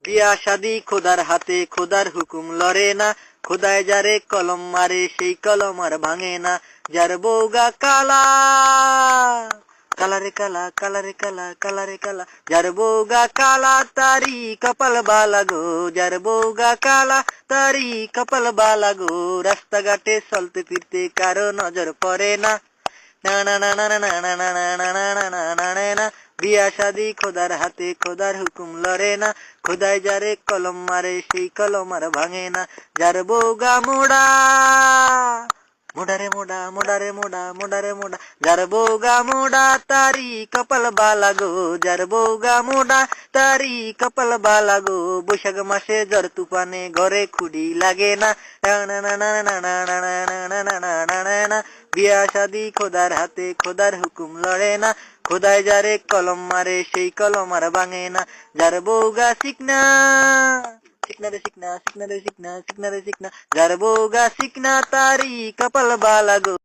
বিয়া শাদি খোদার হাতে, খোদার হুকুম লড়ে না, খোদায় যারে কলম মারে সেই কলম আর ভাঙে না। যার বউগা কালা, কালারে কালা, কালারে কালা, কালারে কালা, যার বউগা কালা তারি কপাল বালা গো, যার বউগা কালা তারি কপাল বালা গো। রাস্তাঘাটে চলতে ফিরতে কারো নজর পড়ে না, না না না না না না না না না না না না না না না। বিয়া শাদি খোদার হাতে, খোদার হুকুম লড়ে না, খোদায় যারে কলম মারে সেই কলম আর ভাঙে না। যার বউগা মোড়া, মোড়ারে মোড়া, মোড়ারে মোড়া, মোড়ারে মোড়া, যার বউগা মোড়া তারি কপাল বালা গো, যার বউগা মোড়া তারি কপাল বালা গো। বৈশাখ মাসে ঝড় তুফানে ঘরে খুঁড়ি লাগে না, না না না না না না না না না না না না না না না। বিয়া শাদি খোদার হাতে, খোদার হুকুম লড়ে না, খোদায় যারে কলম মারে সেই কলম আর ভাঙে না। যার বউগা শিখনা, শিখনা রে শিখনা, শিখনা রে শিখনা, শিখনা রে শিখনা, যার বউগা শিখনা তারি কপাল বালা গো।